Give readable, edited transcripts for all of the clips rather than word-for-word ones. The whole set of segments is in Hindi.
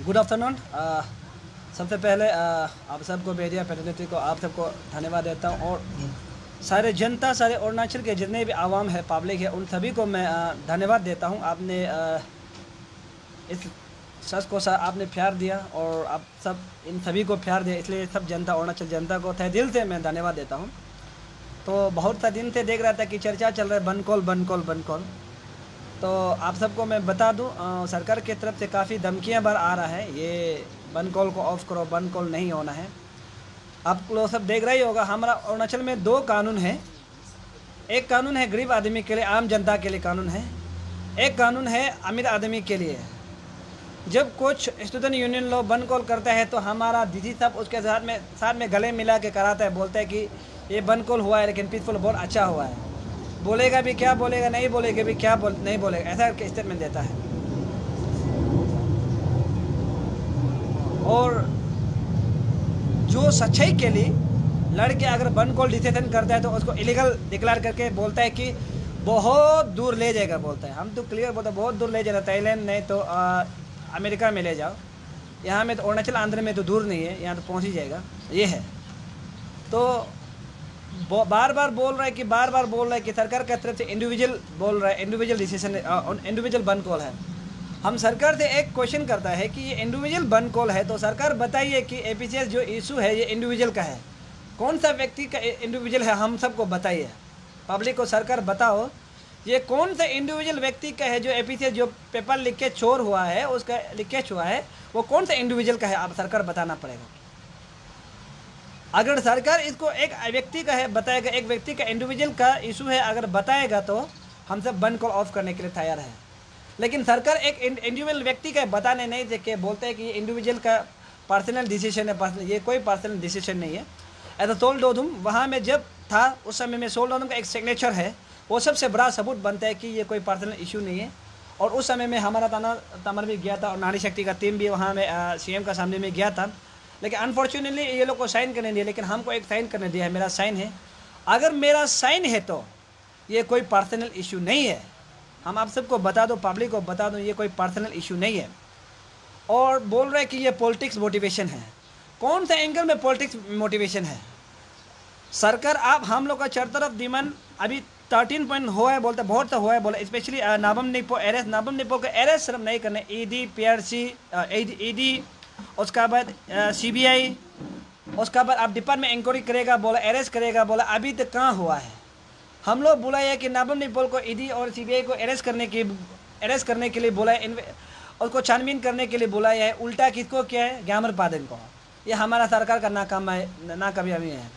Good afternoon. सबसे पहले आप सबको मीडिया प्रतिनिधि को आप सबको धन्यवाद देता हूँ, और सारे जनता, सारे अरुणाचल के जितने भी आवाम है, पब्लिक है, उन सभी को मैं धन्यवाद देता हूँ। आपने इस सच को आपने प्यार दिया, और आप सब इन सभी को प्यार दिया, इसलिए सब जनता, अरुणाचल जनता को तहे दिल से मैं धन्यवाद देता हूँ। तो बहुत सा दिन से देख रहा था कि चर्चा चल रहा है बन कॉल। तो आप सबको मैं बता दूं, सरकार की तरफ से काफ़ी धमकियां बार आ रहा है, ये बन कॉल को ऑफ करो, बन कॉल नहीं होना है। आप लोग सब देख रहे ही होगा, हमारा अरुणाचल में 2 कानून है। एक कानून है गरीब आदमी के लिए, आम जनता के लिए कानून है। एक कानून है अमीर आदमी के लिए। जब कुछ स्टूडेंट यूनियन लोग बन कॉल करता है तो हमारा डीसी साहब उसके साथ में गले मिला के कराता है, बोलता है कि ये बन कॉल हुआ है लेकिन पीसफुल बहुत अच्छा हुआ है। बोलेगा भी क्या बोलेगा, नहीं बोलेगा भी क्या नहीं बोलेगा, ऐसा करके स्टेटमेंट देता है। और जो सच्चाई के लिए लड़के अगर बन कॉल डिसीजन करता है तो उसको इलीगल डिक्लेयर करके बोलता है कि बहुत दूर ले जाएगा, बोलता है। हम तो क्लियर बोलते हैं बहुत दूर ले जाएगा, थाईलैंड नहीं तो अमेरिका में ले जाओ। यहाँ में तो अरुणाचल आंध्र में तो दूर नहीं है, यहाँ तो पहुँच ही जाएगा, ये है। तो बार बार बोल रहा है कि सरकार की तरफ से इंडिविजुअल बोल रहा है, इंडिविजुअल डिसीजन, इंडिविजुअल बन कॉल है। हम सरकार से एक क्वेश्चन करता है कि ये इंडिविजुअल बन कॉल है तो सरकार बताइए कि एपीसीएस जो इशू है ये इंडिविजुअल का है, कौन सा व्यक्ति का इंडिविजुअल है, हम सबको बताइए, पब्लिक को सरकार बताओ ये कौन सा इंडिविजुअल व्यक्ति का है। जो एपीसीएस जो पेपर लिख के चोर हुआ है, उसका लीकेज हुआ है, वो कौन सा इंडिविजुअल का है, आप सरकार बताना पड़ेगा। अगर सरकार इसको एक व्यक्ति का है बताएगा, एक व्यक्ति का इंडिविजुअल का इशू है अगर बताएगा, तो हम सब बन कॉल ऑफ करने के लिए तैयार है। लेकिन सरकार एक इंडिविजुअल व्यक्ति का बताने नहीं दे के बोलते हैं कि ये इंडिविजुअल का पर्सनल डिसीजन है। ये कोई पर्सनल डिसीजन नहीं है। ऐसा सोल डोधुम वहाँ में जब था उस समय में सोल डोधुम का एक सिग्नेचर है, वो सबसे बड़ा सबूत बनता है कि ये कोई पर्सनल इशू नहीं है। और उस समय में हमारा तमर भी गया था, और नारी शक्ति का टीम भी वहाँ में सीएम का सामने में गया था। लेकिन अनफॉर्चुनेटली ये लोग को साइन करने दिया, लेकिन हमको एक साइन करने दिया है, मेरा साइन है। अगर मेरा साइन है तो ये कोई पर्सनल इशू नहीं है। हम आप सबको बता दो, पब्लिक को बता दो, ये कोई पर्सनल इशू नहीं है। और बोल रहे हैं कि ये पॉलिटिक्स मोटिवेशन है। कौन सा एंगल में पॉलिटिक्स मोटिवेशन है? सरकार आप हम लोग का चार तरफ डिमांड अभी 13 पॉइंट हुआ है, बोलते बहुत सा हुआ है, बोला स्पेशली नाबम निपो को अरेस्ट सिर्फ नहीं करने, ईडी, पीआरसी, ईडी, उसका बाद सीबीआई, उसका बाद आप डिपार्टमेंट इंक्वायरी करेगा, बोला अरेस्ट करेगा, बोला अभी तक कहाँ हुआ है। हम लोग बोला है कि नाबम निपोल को ईडी और सीबीआई को अरेस्ट करने के लिए बोला है, उसको छानबीन करने के लिए बुलाया है। उल्टा किसको क्या है? ग्यामर पादन को। ये हमारा सरकार का नाकामयाबी है।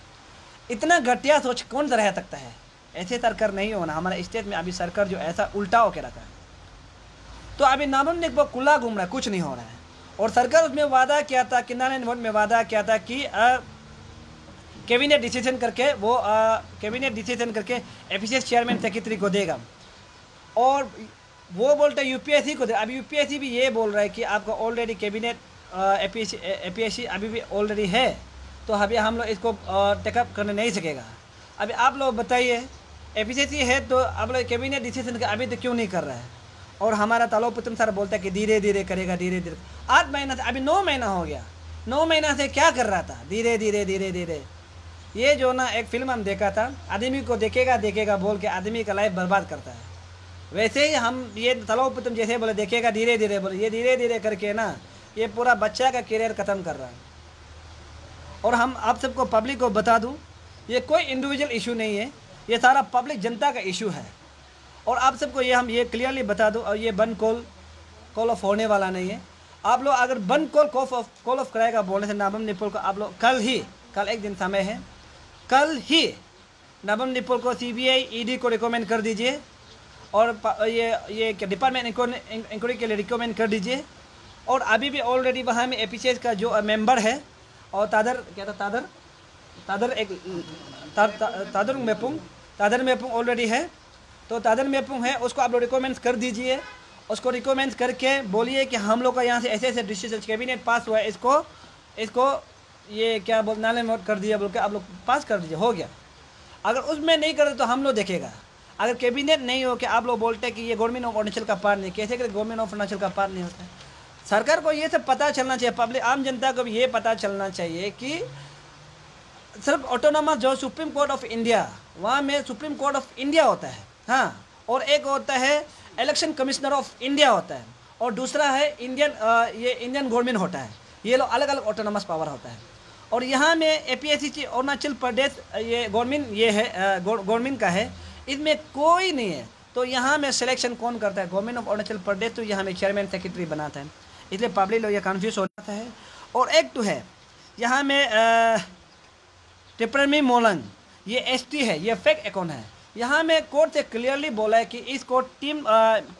इतना घटिया सोच कौन सा रह सकता है? ऐसे सरकार नहीं होना। हमारे स्टेट में अभी सरकार जो ऐसा उल्टा होकर रखा है, तो अभी नाबम निपोल खुला घूम रहा है, कुछ नहीं हो रहा है। और सरकार उसमें वादा किया था, किन्ना वोट में वादा किया था कि कैबिनेट डिसीजन करके वो कैबिनेट डिसीजन करके एफिशिएंट चेयरमैन सेक्रेटरी को देगा, और वो बोलता है यूपीएससी को दे। अभी यूपीएससी भी ये बोल रहा है कि आपका ऑलरेडी कैबिनेट एपीएससी अभी भी ऑलरेडी है, तो अभी हम लोग इसको टेकअप करने नहीं सकेगा। अभी आप लोग बताइए, एपीएससी है तो आप लोग कैबिनेट डिसीजन का अभी तो क्यों नहीं कर रहा है? और हमारा तालोपुत्रम सर बोलता है कि धीरे धीरे करेगा, धीरे धीरे। 8 महीना से, अभी 9 महीना हो गया, 9 महीना से क्या कर रहा था? धीरे धीरे धीरे धीरे। ये जो ना एक फिल्म हम देखा था, आदमी को देखेगा बोल के आदमी का लाइफ बर्बाद करता है। वैसे ही हम ये तालोपुत्रम जैसे बोले देखेगा धीरे धीरे, बोले ये धीरे धीरे करके ना ये पूरा बच्चा का करियर ख़त्म कर रहा है। और हम आप सबको पब्लिक को बता दूं, ये कोई इंडिविजुअल इशू नहीं है, ये सारा पब्लिक जनता का इशू है। और आप सबको ये हम ये क्लियरली बता दूं, और ये बन कॉल ऑफ होने वाला नहीं है। आप लोग अगर बन कॉल ऑफ कराएगा बोलने से नाबम निपोल को, आप लोग कल एक दिन समय है, कल ही नाबम निपोल को सीबीआई ईडी को रिकमेंड कर दीजिए, और ये डिपार्टमेंट इंक्वायरी के लिए रिकमेंड कर दीजिए। और अभी भी ऑलरेडी वहाँ में एपीसीएस का जो मेंबर है, और तादर मेपुंग ऑलरेडी है, तो तादर मेपुंग है, उसको आप लोग रिकमेंड कर दीजिए। उसको रिकमेंड करके बोलिए कि हम लोग का यहाँ से ऐसे ऐसे डिसीजन कैबिनेट पास हुआ है, इसको ये क्या नाले में कर दिया बोल के आप लोग पास कर दीजिए, हो गया। अगर उसमें नहीं करे तो हम लोग देखेगा। अगर कैबिनेट नहीं हो कि आप लोग बोलते हैं कि ये गवर्नमेंट ऑफ अरुणाचल का पार्ट नहीं, कैसे कर गवर्नमेंट ऑफ अरुणाचल का पार्ट नहीं होता है? सरकार को ये सब पता चलना चाहिए, पब्लिक आम जनता को भी ये पता चलना चाहिए कि सिर्फ ऑटोनोमस जो सुप्रीम कोर्ट ऑफ इंडिया, वहाँ में सुप्रीम कोर्ट ऑफ इंडिया होता है, हाँ, और एक होता है इलेक्शन कमिश्नर ऑफ इंडिया होता है, और दूसरा है ये इंडियन गवर्नमेंट होता है। ये लोग अलग अलग ऑटोनोमस पावर होता है। और यहाँ में APSC अरुणाचल प्रदेश ये गवर्नमेंट ये है गवर्नमेंट का है, इसमें कोई नहीं है। तो यहाँ में सिलेक्शन कौन करता है? गवर्नमेंट ऑफ अरुणाचल प्रदेश तो यहाँ में चेयरमैन सेक्रेटरी बनाता है, इसलिए पब्लिक लोग ये कन्फ्यूज हो जाता है। और एक तो है यहाँ में टिप्पणी मोलंग, ये ST है, ये फेक अकाउंट है। यहाँ में कोर्ट से क्लियरली बोला है कि इसको टीम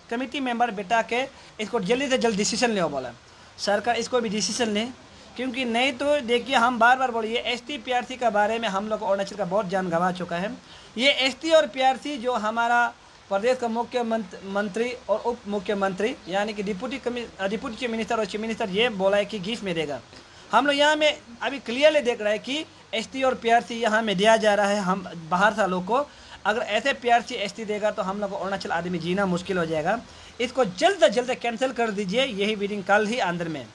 कमेटी मेंबर बिठा के इसको जल्दी से जल्द डिसीजन ले बोला। सरकार इसको भी डिसीजन ले, क्योंकि नहीं तो देखिए हम बार बार बोलिए ST PRC का बारे में हम लोग अरुणाचल का बहुत जान गंवा चुका है। ये ST और PRC जो हमारा प्रदेश का मुख्यमंत्री और उप मुख्यमंत्री यानी कि डिप्टी चीफ मिनिस्टर और चीफ मिनिस्टर ये बोला है कि गिफ्ट में देगा। हम लोग यहाँ में अभी क्लियरली देख रहे हैं कि ST और PRC यहाँ में दिया जा रहा है हम बाहर से लोग को। अगर ऐसे PRC ST देगा तो हम लोग को अरुणाचल आदमी जीना मुश्किल हो जाएगा। इसको जल्द से जल्द कैंसिल कर दीजिए, यही मीटिंग कल ही अंदर में।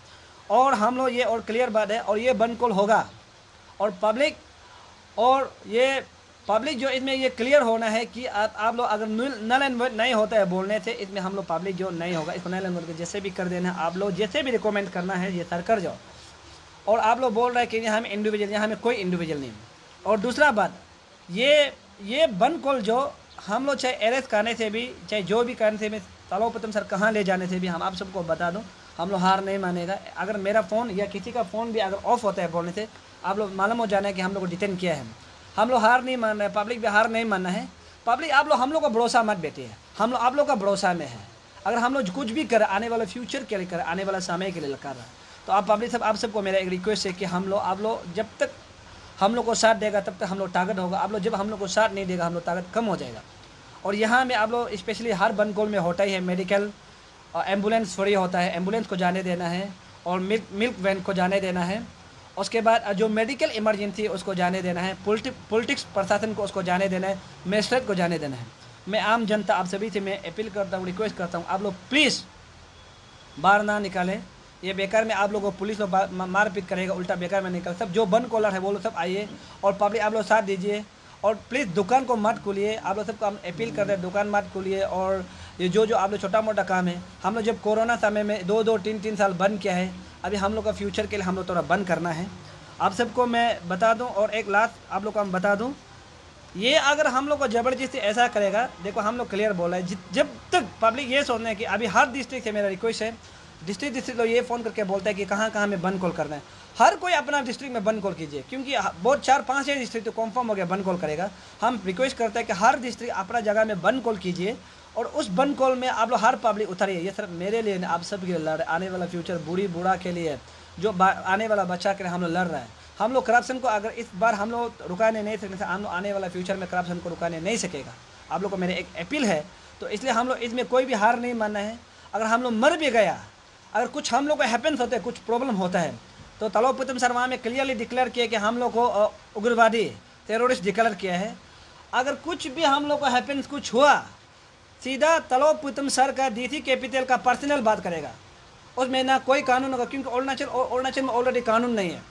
और हम लोग ये और क्लियर बात है, और ये बंद कॉल होगा। और पब्लिक जो इसमें ये क्लियर होना है कि आप लोग अगर नल एंड वोइड नहीं होता है बोलने से, इसमें हम लोग पब्लिक जो नहीं होगा इसको नल एंड वोइड जैसे भी कर देना है। आप लोग जैसे भी रिकमेंड करना है ये सर कर जाओ। और आप लोग बोल रहे हैं कि यहाँ में इंडिविजुअल, यहाँ में कोई इंडिविजुअल नहीं। और दूसरा बात, ये बंद कॉल जो हम लोग चाहे अरेस्ट करने से भी, चाहे जो भी करने से भी, तलोपतम सर कहाँ ले जाने से भी, हम आप सबको बता दूं, हम लोग हार नहीं मानेगा। अगर मेरा फ़ोन या किसी का फ़ोन भी अगर ऑफ होता है बोलने से, आप लोग मालूम हो जाना है कि हम लोग को डिटेन किया है। हम लोग हार नहीं मान रहे, पब्लिक भी हार नहीं मानना है। पब्लिक आप लोग हम लोग का भरोसा मत बैठिए, हम लोग आप लोग का भरोसा में है। अगर हम लोग कुछ भी करें आने वाले फ्यूचर के लिए करें, आने वाला समय के लिए कर रहा है, तो आप पब्लिक सब आप सबको मेरा एक रिक्वेस्ट है कि आप लोग जब तक हम लोग को साथ देगा तब तक हम लोग ताकत होगा। आप लोग जब हम लोग को साथ नहीं देगा हम लोग ताकत कम हो जाएगा। और यहाँ में आप लोग स्पेशली हर बंद कॉल में होता ही है मेडिकल एम्बुलेंस फ्री होता है, एम्बुलेंस को जाने देना है, और मिल्क वैन को जाने देना है। उसके बाद जो मेडिकल इमरजेंसी है उसको जाने देना है, पॉलिटिक्स प्रशासन को उसको जाने देना है, मजिस्ट्रेट को जाने देना है। मैं आम जनता आप सभी से मैं अपील करता हूँ, रिक्वेस्ट करता हूँ, आप लोग प्लीज़ बाहर ना निकालें। ये बेकार में आप लोगों को पुलिस लोग मारपीट करेगा, उल्टा बेकार में निकल। सब जो बंद कॉलर है वो लोग सब आइए, और पब्लिक आप लोग साथ दीजिए। और प्लीज़ दुकान को मत खोलिए, आप लोग सबको हम अपील कर रहे हैं, दुकान मत खोलिए। और ये जो आप लोग छोटा मोटा काम है, हम लोग जब कोरोना समय में 2-3 साल बंद किया है, अभी हम लोग का फ्यूचर के लिए हम लोग थोड़ा बंद करना है। आप सबको मैं बता दूं, और एक लास्ट आप लोग को हम बता दूं, ये अगर हम लोग को ज़बरदस्ती ऐसा करेगा, देखो हम लोग क्लियर बोल रहे हैं, जब तक पब्लिक ये सोचना है कि अभी हर डिस्ट्रिक्ट से मेरा रिक्वेस्ट है, डिस्ट्रिक्ट लोग ये फ़ोन करके बोलता है कि कहाँ कहाँ में बंद कॉल करना है। हर कोई अपना डिस्ट्रिक्ट में बंद कॉल कीजिए, क्योंकि बहुत 4-5 डिस्ट्रिक्ट तो कन्फर्म हो गया बंद कॉल करेगा। हम रिक्वेस्ट करते हैं कि हर डिस्ट्रिक्ट अपना जगह में बंद कॉल कीजिए, और उस बंद कॉल में आप लोग हर पब्लिक उतरिए। ये सिर्फ मेरे लिए आप सब के लिए लड़ रहे, आने वाला फ्यूचर बूढ़ी बूढ़ा के लिए, जो आने वाला बच्चा के लिए हम लोग लड़ रहे हैं। हम लोग करप्शन को अगर इस बार हम लोग रुकाने नहीं सकते, हम लोग आने वाला फ्यूचर में करप्शन को रुकाने नहीं सकेगा। आप लोग को मेरे एक अपील है, तो इसलिए हम लोग इसमें कोई भी हार नहीं मानना है। अगर हम लोग मर भी गया, अगर कुछ हम लोग को हैपेंस होता है, कुछ प्रॉब्लम होता है, तो तलोपतम सर वहाँ में क्लियरली डिक्लेयर किया कि हम लोग को उग्रवादी टेररिस्ट डिक्लेयर किया है। अगर कुछ भी हम लोग को हैपेंस कुछ हुआ, सीधा तलोपतम सर का DC कैपिटल का पर्सनल बात करेगा, उसमें ना कोई कानून होगा, क्योंकि अरुणाचल में ऑलरेडी कानून नहीं है।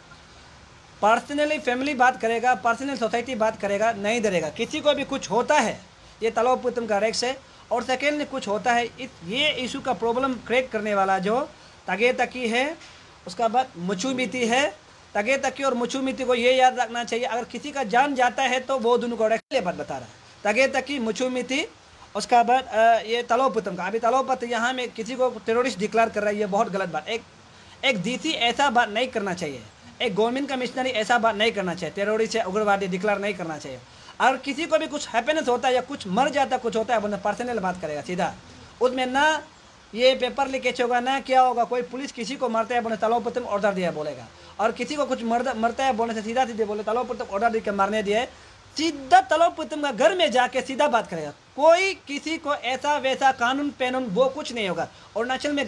पर्सनली फैमिली बात करेगा, पर्सनल सोसाइटी बात करेगा, नहीं डरेगा। किसी को भी कुछ होता है, ये तलोपतम का रेक्स है। और सेकेंड कुछ होता है, ये इशू का प्रॉब्लम क्रिएट करने वाला जो तगे तकी है, उसका बाद मुचुमिती है। तगे तकी और मुचुमिती को ये याद रखना चाहिए, अगर किसी का जान जाता है तो वो दोनों को रेक्स बात बता रहा है, तगे तकी मुचुमिती। उसका बाद ये तलोपतम का, अभी तलोपत यहाँ में किसी को टेररिस्ट डिक्लेयर कर रहा है, ये बहुत गलत बात। एक DC ऐसा बात नहीं करना चाहिए, एक गवर्नमेंट कमिश्नरी ऐसा बात नहीं करना चाहिए, टेररिस्ट या उग्रवादी डिक्लेयर नहीं करना चाहिए। अगर किसी को भी कुछ हैप्पीनेस होता है या कुछ मर जाता कुछ होता है, बंदा पर्सनल बात करेगा सीधा, उसमें ना ये पेपर लीकेज होगा ना क्या होगा। कोई पुलिस किसी को मारता है बोले तलोपतम ऑर्डर दिया बोलेगा, और किसी को कुछ मरता है बोलने से सीधा सीधे बोले तलोपतम ऑर्डर दे के मारने दिए, सीधा तलोपतम का घर में जाके सीधा बात करेगा। कोई किसी को ऐसा वैसा कानून पैनून वो कुछ नहीं होगा। अरुणाचल में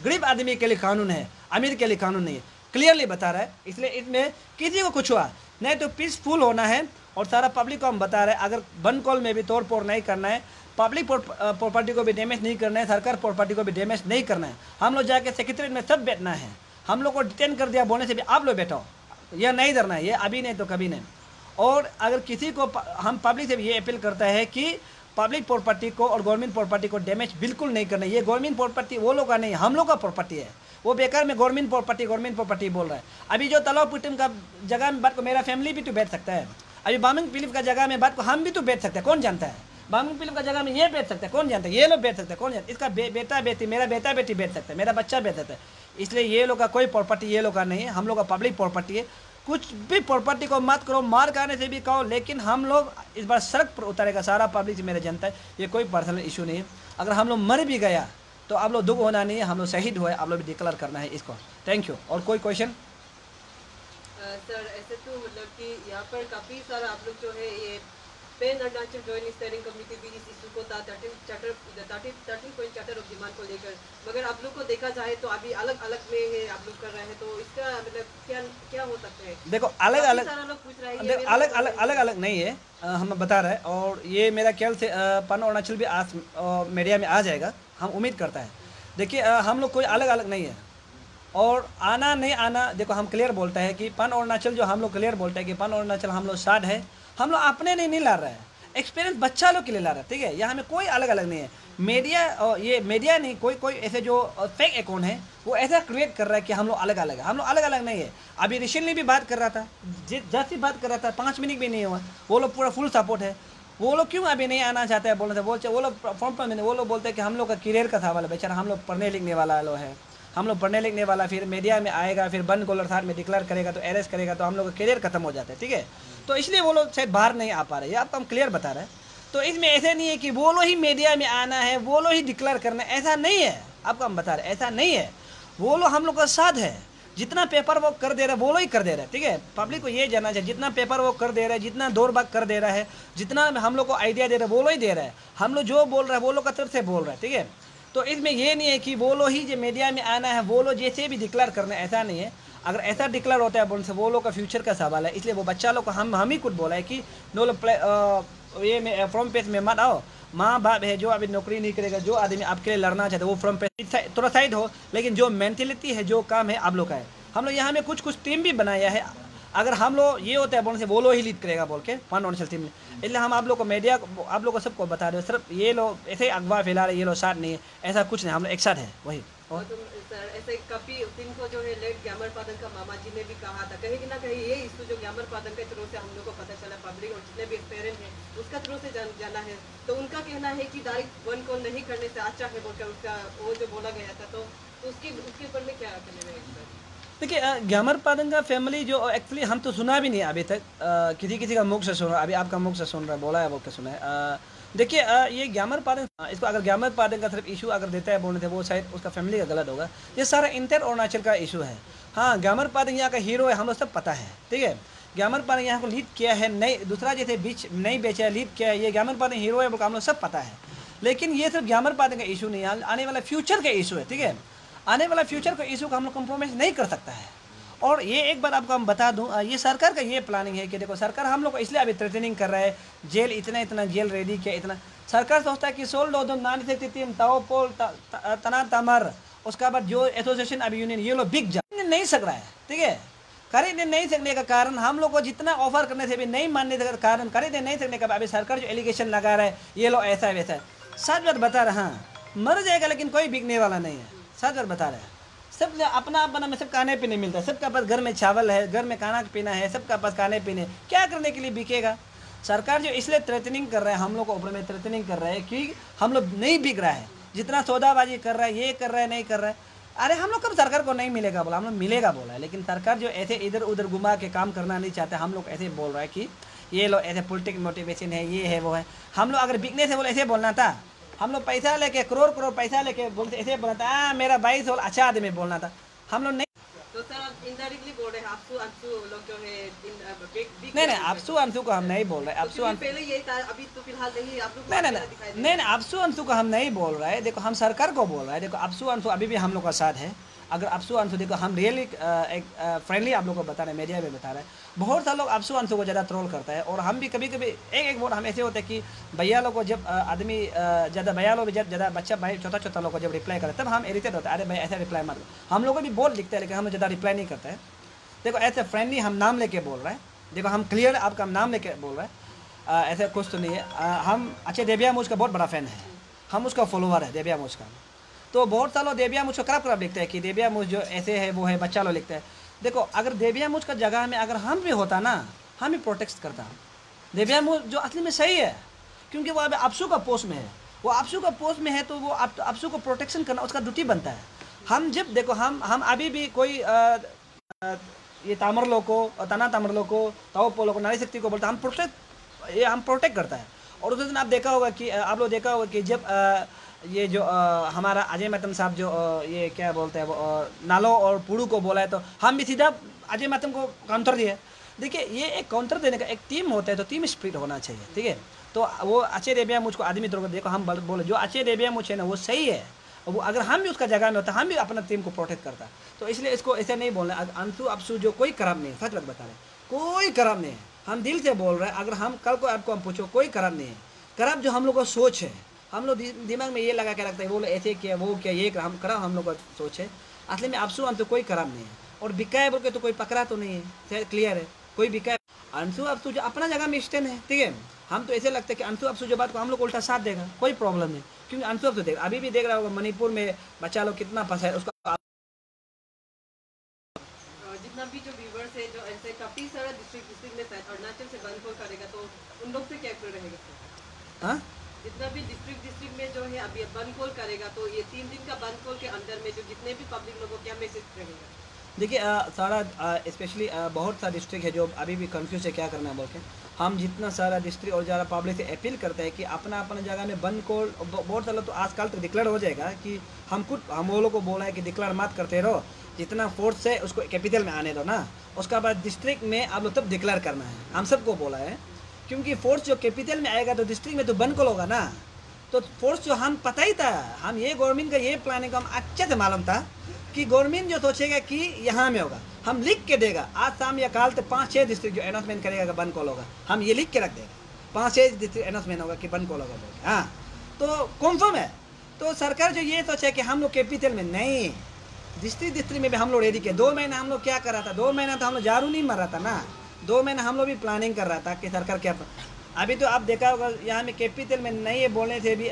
गरीब आदमी के लिए कानून है, अमीर के लिए कानून नहीं है, क्लियरली बता रहा है। इसलिए इसमें किसी को कुछ हुआ नहीं तो पीसफुल होना है। और सारा पब्लिक को हम बता रहे हैं, अगर बंद कॉल में भी तोड़ फोड़ नहीं करना है, पब्लिक प्रॉपर्टी को भी डैमेज नहीं करना है, सरकार प्रॉपर्टी को भी डैमेज नहीं करना है। हम लोग जाके सेक्रेटरीट में सब बैठना है। हम लोग को डिटेन कर दिया बोलने से भी आप लोग बैठो, यह नहीं डरना है, ये अभी नहीं तो कभी नहीं। और अगर किसी को हम पब्लिक से भी ये अपील करता है कि पब्लिक प्रॉपर्टी को और गवर्नमेंट प्रॉपर्टी को डैमेज बिल्कुल नहीं करना है। ये गवर्नमेंट प्रॉपर्टी वो लोग का नहीं है, हम लोग का प्रॉपर्टी है। वो बेकार में गवर्नमेंट प्रॉपर्टी बोल रहा है। अभी जो तलाव पुटिम का जगह में बात को मेरा फैमिली भी तो बैठ सकता है। अभी बामिंग फिलिप का जगह में बात को हम भी तो बैठ सकते हैं, कौन जानता है। बामिंग फिलिप का जगह में ये बैठ सकते हैं, कौन जानता है। ये लोग बैठ सकते हैं, कौन जानता है। इसका बेटा बेटी, मेरा बेटा बेटी बैठ सकता है, मेरा बच्चा बैठ सकता है। इसलिए ये लोग का कोई प्रॉपर्टी ये लोग का नहीं है, हम लोग का पब्लिक प्रॉपर्टी है। कुछ भी प्रॉपर्टी को मत करो, मार खाने से भी कहो, लेकिन हम लोग इस बार सड़क पर उतारेगा सारा पब्लिक, मेरे जनता है। ये कोई पर्सनल इशू नहीं है। अगर हम लोग मर भी गया तो आप लोग दुख होना नहीं है, हम लोग शहीद हुए, आप लोग भी डिक्लेयर करना है इसको। Thank you. और कोई क्वेश्चन? सर ऐसे तो मतलब कि यहाँ पर काफ़ी सारा आप लोग जो है ये pan Arunachal joint steering committee भी इस इशू को था 13 पॉइंट चार्टर ऑफ डिमांड को लेकर, मगर आप लोग को देखा जाए तो अभी अलग अलग में है आप लोग कर रहे हैं, तो इसका मतलब क्या क्या हो सकता है? देखो अलग अलग सारा लोग पूछ रहे हैं, अलग अलग नहीं है, हम बता रहे हैं। और ये मेरा ख्याल से पन अरुणाचल भी आज मीडिया में आ जाएगा, हम उम्मीद करता है। देखिए हम लोग कोई अलग अलग नहीं है, और आना नहीं आना देखो हम क्लियर बोलता है कि पन अरुणाचल जो हम लोग क्लियर बोलते हैं कि पन अरुणाचल हम लोग साथ है। हम लोग अपने नहीं ला रहे हैं, एक्सपीरियंस बच्चा लोग के लिए ला रहे हैं, ठीक है। यहाँ में कोई अलग अलग नहीं है। मीडिया ये मीडिया नहीं, कोई ऐसे जो फेक अकाउंट है वो ऐसा क्रिएट कर रहा है कि हम लोग अलग अलग है। हम लोग अलग अलग नहीं है। अभी रिसेंटली भी बात कर रहा था, जैसी बात कर रहा था 5 मिनट भी नहीं हुआ, वो लोग पूरा फुल सपोर्ट है। वो लोग क्यों अभी नहीं आना चाहते हैं बोलने से बोलते, वो लोग फॉर्म पर वो लोग बोलते हैं कि हम लोग का करियर का सवाल है। बेचारा हम लोग पढ़ने लिखने वाला लोग है, हम लोग पढ़ने लिखने वाला, फिर मीडिया में आएगा, फिर बंद कॉलर साथ में डिक्लेयर करेगा तो अरेस्ट करेगा तो हम लोग का करियर खत्म हो जाता है, ठीक है। तो इसलिए वो लोग शायद बाहर नहीं आ पा रहे, ये आपको हम क्लियर बता रहे हैं। तो इसमें ऐसे नहीं है कि वो लोग ही मीडिया में आना है, वो लोग ही डिक्लेयर करना है, ऐसा नहीं है। आपको हम बता रहे हैं ऐसा नहीं है। वो लोग हम लोग का साथ है, जितना पेपर वो कर दे रहा है वो लोग ही कर दे रहे हैं, ठीक है। पब्लिक को ये जानना चाहिए, जितना पेपर वो कर दे रहा है, जितना दौड़ भाग कर दे रहा है, जितना हम लोग को आइडिया दे रहा है वो लोग ही दे रहा है। हम लोग जो बोल रहे हैं वो लोग का तरफ से बोल रहे हैं, ठीक है। तो इसमें ये नहीं है कि वो लोग ही जो मीडिया में आना है वो लोग जैसे भी डिक्लेयर करना है, ऐसा नहीं है। अगर ऐसा डिक्लेयर होता है बोलने से वो लोग का फ्यूचर का सवाल है। इसलिए वो बच्चा लोग को हम ही कुछ बोला है कि नो ये फ्रंट पेज में मत आओ। माँ बाप है जो अभी नौकरी नहीं करेगा, जो आदमी आपके लिए लड़ना चाहते वो फ्रंट पेज थोड़ा साइड हो, लेकिन जो मेंटेलिटी है, जो काम है आप लोग का है। हम लोग यहाँ में कुछ टीम भी बनाया है। अगर हम लोग ये होता है बोलने से वो लोग ही लीड करेगा बोल के पन अरुणाचल टीम में, इसलिए हम आप लोग को मीडिया आप लोग को सबको बता रहे हो। सिर्फ ये लोग ऐसे ही अगवा फैला रहे, ये लोग साथ नहीं है, ऐसा कुछ नहीं, हम लोग एक साथ है वही। और सर ऐसे काफ़ी दिन को जो है लेट ग्यामर पादन का मामा जी ने भी कहा था, कहीं ना कहीं ये इशू जो ग्यामर पादन के थ्रू से हम लोग को पता चला, पब्लिक और जितने भी एक्सपेरेंट हैं उसका थ्रू से जाना है, तो उनका कहना है कि डायरेक्ट वन कॉल नहीं करने से अच्छा है बोलकर उसका वो जो बोला गया था, तो उसके ऊपर में क्या करने में? देखिए ग्यामर पादन का फैमिली जो एक्चुअली हम तो सुना भी नहीं अभी तक, किसी का मुख से सुन रहा, अभी आपका मुख से सुन रहा है, बोला है वो क्या सुना है। देखिए ये ग्यामर पादन, इसको अगर ग्यामर पादन का सिर्फ इशू अगर देता है बोलने थे वो शायद उसका फैमिली का गलत होगा। ये सारा इंटर अरुणाचल का इशू है। हाँ ग्यामर पादन यहाँ का हीरो है, हम लोग सब पता है, ठीक है। ग्यामर पादन यहाँ को लीड किया है, नहीं दूसरा जैसे बीच नहीं बेचा है, लीड किया है। ये ग्यामर पादन हीरो है हम लोग सब पता है। लेकिन ये सिर्फ ग्यामर पादन का इशू नहीं है, आने वाला फ्यूचर का इशू है, ठीक है। आने वाला फ्यूचर का इशू का हम लोग कॉम्प्रोमाइज़ नहीं कर सकता है। और ये एक बार आपको हम बता दूं, ये सरकार का ये प्लानिंग है कि देखो सरकार हम लोग को इसलिए अभी थ्रेटनिंग कर रहा है, जेल इतना जेल रेडी किया, इतना सरकार सोचता है कि सोल दो नानी से तितिम ताओ पोल तना तमर, उसके बाद जो एसोसिएशन अभी यूनियन ये लोग बिक जा नहीं सक रहा है, ठीक है। खरीदने नहीं सकने का कारण हम लोग को जितना ऑफर करने से भी नहीं मानने का कारण, खरीदने नहीं सकने का अभी सरकार जो एलिगेशन लगा रहा है ये लोग ऐसा वैसा है। सच बात बता रहा, हाँ मर जाएगा लेकिन कोई बिकने वाला नहीं है, सच बात बता रहे हैं। सब अपना अपना में सब खाने पीने मिलता है, सबका पास घर में चावल है, घर में खाना पीना है, सबका पास खाने पीने, क्या करने के लिए बिकेगा। सरकार जो इसलिए थ्रेटनिंग कर रहा है, हम लोग को ऊपर में थ्रेटनिंग कर रहा है कि हम लोग नहीं बिक रहा है, जितना सौदाबाजी कर रहा है, ये कर रहा है, नहीं कर रहा है। अरे हम लोग कब सरकार को नहीं मिलेगा बोला, हम लोग मिलेगा बोला है। लेकिन सरकार जो ऐसे इधर उधर घुमा के काम करना नहीं चाहते, हम लोग ऐसे बोल रहा है कि ये लोग ऐसे पॉलिटिकल मोटिवेशन है, ये है वो है। हम लोग अगर बिकने से बोले ऐसे बोलना था, हम लोग पैसा लेके करोड़ पैसा लेके बोलते ऐसे बोलना था, मेरा 22 और अच्छा आदमी बोलना था, हम लोग नहीं। तो सर आप इनडायरेक्टली बोल रहे हैं आपसू अंशु लोग जो है नहीं आपसू अंशु को हम नहीं बोल रहे। आपसू पहले यही था, अभी तो फिलहाल नहीं आप लोग नहीं आपसू अंशु को हम नहीं बोल रहे हैं। देखो हम सरकार को बोल रहे हैं, देखो आपसू अंशु अभी भी हम लोग का साथ है। अगर अफसू अंशु देखो, हम रियली एक फ्रेंडली आप लोग को बता रहे हैं, मीडिया में बता रहे हैं, बहुत सारे लोग अफसू अंशु को ज़्यादा ट्रोल करता है। और हम भी कभी कभी एक वर्ड हम ऐसे होते हैं कि भैया लोग को जब आदमी ज़्यादा भैया लोग जब ज़्यादा बच्चा भाई छोटा छोटा लोग को जब रिप्लाई करते तब हम इरिटेट होता है, अरे भाई ऐसा रिप्लाई मत दो। हम लोग को भी बहुत लिखते हैं लेकिन हम ज़्यादा रिप्लाई नहीं करते हैं। देखो ऐसे फ्रेंडली हम नाम लेके बोल रहे हैं, देखो हम क्लियर आपका नाम लेके बोल रहे हैं, ऐसा कुछ तो नहीं है। हम अच्छे देविया मुझ का बहुत बड़ा फ़ैन है, हम उसका फॉलोवर है देविया मुझ का। तो बहुत सालों देविया मुझ को खराब लिखते हैं कि देविया मुझ जो ऐसे है वो है, बच्चा लोग लिखते हैं। देखो अगर देविया मुझ का जगह में अगर हम भी होता ना, हम भी प्रोटेक्ट करता। देविया मुझ जो असली में सही है, क्योंकि वो अभी अफसू का पोस्ट में है, वो अफसू का पोस्ट में है तो वो अफसू को प्रोटेक्शन करना उसका ड्यूटी बनता है। हम जब देखो हम अभी भी कोई ये तामर लोग को, तना तामर लोग को, ताओ पोलो को, नारी शक्ति को बोलता हम प्रोटेक्ट करता है। और उस दिन आप देखा होगा कि आप लोग देखा होगा कि जब ये जो हमारा अजय मातम साहब जो ये क्या बोलते हैं वो नालो और पुड़ू को बोला है, तो हम भी सीधा अजय मातम को काउंटर दिए। देखिए ये एक काउंटर देने का एक टीम होता है, तो टीम स्पिरिट होना चाहिए, ठीक है। तो वो अजय देविया मुझको आदमी तौर पर देखो हम बोले जो अजय देविया मुझ है ना वो सही है, वो अगर हम भी उसका जगह में होता हम भी अपना टीम को प्रोटेक्ट करता। तो इसलिए इसको ऐसे नहीं बोलना अंशु अफसू जो कोई खराब नहीं है, सच बात बता रहे कोई खराब नहीं है, हम दिल से बोल रहे हैं। अगर हम कल को आपको हम पूछो कोई खराब नहीं है, खराब जो हम लोग का सोच है, हम लोग दिमाग में ये लगा के रखते हैं वो ऐसे किया वो क्या ये हम खराब हम लोग का सोच है। असली में अफसू अंशु कोई खराब नहीं है, और बिका है बोल के तो कोई पकड़ा तो नहीं है, क्लियर है, कोई बिका है। अंशु अफसू जो अपना जगह में स्टैंड है, ठीक है। हम तो ऐसे लगता है कि अंशु अफसू जो बात को हम लोग उल्टा साथ देगा, कोई प्रॉब्लम नहीं, क्योंकि अंशु अफसू देख अभी भी देख रहा होगा मणिपुर में बच्चा लोग कितना फंसा है उसका। जितना भी जो व्यूवर्स है जो ऐसे काफी सारा डिस्ट्रिक्ट में शायद अरुणाचल से बंद करेगा, तो उन लोग से क्या रहेगा? हाँ, जितना भी डिस्ट्रिक्ट में जो है अभी बंद कॉल करेगा, तो ये 3 दिन का बंद कॉल के अंदर में जो जितने भी पब्लिक लोगों को क्या मैसेज रहेगा? देखिए सारा स्पेशली बहुत सा डिस्ट्रिक्ट है जो अभी भी कंफ्यूज है क्या करना है बोल के। हम जितना सारा डिस्ट्रिक्ट और ज़्यादा पब्लिक से अपील करते हैं कि अपना अपना जगह में बंद कॉल, बहुत सारा तो आजकल तो डिक्लेयर हो जाएगा कि हम वो लोग को बोला है कि डिक्लेयर मत करते रहो, जितना फोर्स है उसको कैपिटल में आने दो ना, उसका बाद डिस्ट्रिक्ट में आप लोग तब डिक्लेयर करना है, हम सबको बोला है। क्योंकि फोर्स जो कैपिटल में आएगा तो डिस्ट्रिक्ट में तो बंद कॉल होगा ना, तो फोर्स जो हम पता ही था, हम ये गवर्नमेंट का ये प्लानिंग हम अच्छे से मालूम था कि गवर्नमेंट जो सोचेगा कि यहाँ में होगा, हम लिख के देगा आज शाम या कल तो 5-6 डिस्ट्रिक्ट जो अनाउंसमेंट करेगा कि बंद कॉल होगा, हम ये लिख के रख देगा 5-6 डिस्ट्रिक्ट अनाउंसमेंट होगा कि बंद कॉल होगा। हाँ तो कन्फर्म है। तो सरकार जो ये सोचे कि हम लोग कैपिटल में नहीं, डिस्ट्रिक्ट में भी हम लोग रेडी किए। 2 महीने हम लोग क्या कर रहा था, 2 महीना तो हम लोग झाड़ू नहीं मार रहा था ना, 2 महीने हम लोग भी प्लानिंग कर रहा था कि सरकार क्या। अभी तो आप देखा होगा यहाँ में कैपिटल में नहीं बोलने से भी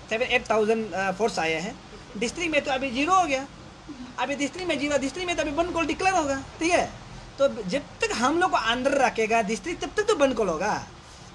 7-8,000 फोर्स आए हैं, डिस्ट्रिक्ट में तो अभी 0 हो गया। अभी डिस्ट्रिक्ट में 0, डिस्ट्रिक्ट में तो अभी बंद कॉल डिक्लेयर होगा, ठीक है। तो जब तक हम लोग को अंदर रखेगा डिस्ट्रिक्ट तब तक तो बंद कॉल होगा।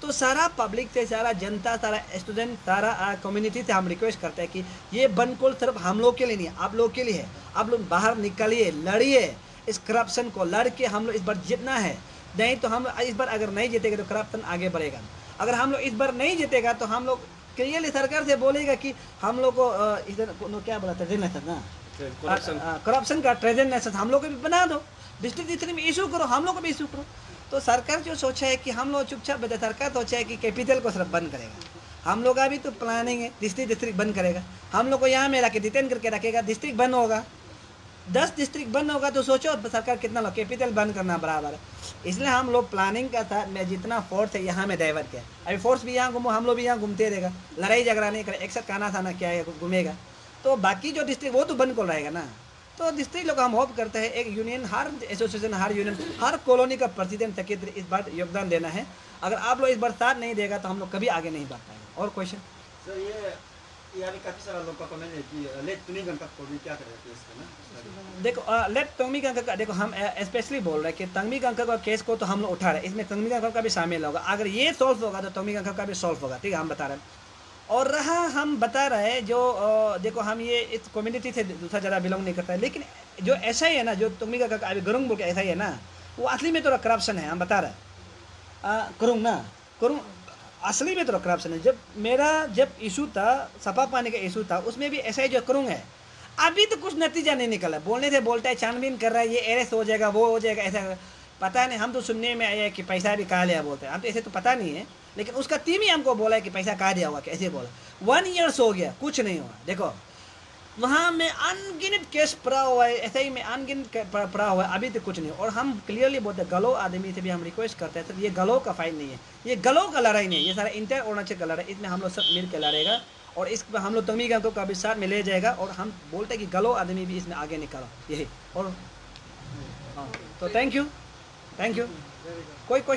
तो सारा पब्लिक से, सारा जनता, सारा स्टूडेंट, सारा कम्युनिटी से हम रिक्वेस्ट करते हैं कि ये बंद कॉल सिर्फ हम लोग के लिए नहीं, आप लोग के लिए है। आप लोग बाहर निकलिए, लड़िए इस करप्शन को, लड़ के हम लोग इस बार जीतना है। नहीं तो हम इस बार अगर नहीं जीतेगा तो करप्शन आगे बढ़ेगा। अगर हम लोग इस बार नहीं जीतेगा तो हम लोग क्लियरली सरकार से बोलेगा कि हम लोग को इधर क्या बोला था ना, करप्शन का ट्रेजर हम लोग को भी बना दो, डिस्ट्रिक्ट में इशू करो, हम लोग को भी इशू करो। तो सरकार जो सोचा है कि हम लोग चुपचाप बैठे, सरकार सोचा है कि कैपिटल को सिर्फ बंद करेगा। हम लोग अभी तो प्लानिंग है डिस्ट्रिक्ट बंद करेगा, हम लोग को यहाँ में रखे डिटेन करके रखेगा, डिस्ट्रिक्ट बंद होगा, 10 डिस्ट्रिक्ट बंद होगा तो सोचो सरकार कितना लोग कैपिटल बंद करना बराबर है। इसलिए हम लोग प्लानिंग का था, मैं जितना फोर्स है यहाँ में डाइवर्ट किया। अभी फोर्स भी यहाँ घूमो, हम लोग भी यहाँ घूमते रहेगा, लड़ाई झगड़ा नहीं करे, एक साथ खाना खाना क्या है घूमेगा। तो बाकी जो डिस्ट्रिक्ट वो तो बंद कॉल रहेगा ना। तो डिस्ट्रिक्ट लोग हम होप करते हैं एक यूनियन, हर एसोसिएशन, हर यूनियन, हर कॉलोनी का प्रेसिडेंट सेक्रेटरी इस बार योगदान देना है। अगर आप लोग इस बार साथ नहीं देगा तो हम लोग कभी आगे नहीं बढ़ पाएंगे। और क्वेश्चन सर, ये अभी काफ़ी सारा लोग का कमेंट है कि लेट तुनी गंगा को भी क्या करेगा इसका ना। देखो लेट तंगमी गंगा का देखो हम स्पेशली बोल रहे हैं कि तंगमी गंगा का केस को तो हम लोग उठा रहे हैं, इसमें तंगमी गंगा का भी शामिल होगा। अगर ये सॉल्व होगा तो तंगमी गंगा का भी सॉल्व होगा, ठीक है, हम बता रहे हैं। और रहा हम बता रहे हैं जो देखो हम ये इस कम्युनिटी से दूसरा ज़्यादा बिलोंग नहीं करता है, लेकिन जो ऐसा ही है ना, जो तंगमी गंगा का अभी गरुंग बोल के ऐसा ही है ना, वो असली में थोड़ा करप्शन है, हम बता रहे हैं। करुंग असली में तो करप्शन है। जब इशू था सपा पाने का इशू था, उसमें भी ऐसा ही जो करूँगा है, अभी तो कुछ नतीजा नहीं निकला। बोलने से बोलता है छानबीन कर रहा है, ये अरेस्ट हो जाएगा, वो हो जाएगा, ऐसा पता नहीं। हम तो सुनने में आया है कि पैसा भी कहा लिया बोलते हैं, हम तो ऐसे तो पता नहीं है, लेकिन उसका टीम ही हमको बोला है कि पैसा कहा दिया होगा, कैसे बोला। 1 ईयर्स हो गया, कुछ नहीं हुआ। देखो वहाँ में अनगिनत केस पड़ा हुआ है, ऐसे ही में अनगिनत पड़ा हुआ है, अभी तक कुछ नहीं। और हम क्लियरली बोलते हैं, गलो आदमी से भी हम रिक्वेस्ट करते हैं, सर ये गलो का फाइट नहीं है, ये गलो का लड़ाई नहीं है, ये सारा इंटर अरुणाचल का लड़ाई, इसमें हम लोग सब मिल के लड़ेगा और इस पर हम लोग तमीगा को कभी साथ में ले जाएगा। और हम बोलते हैं कि गलो आदमी भी इसमें आगे निकालो, यही। और हाँ, तो थैंक यू। कोई क्वेश्चन?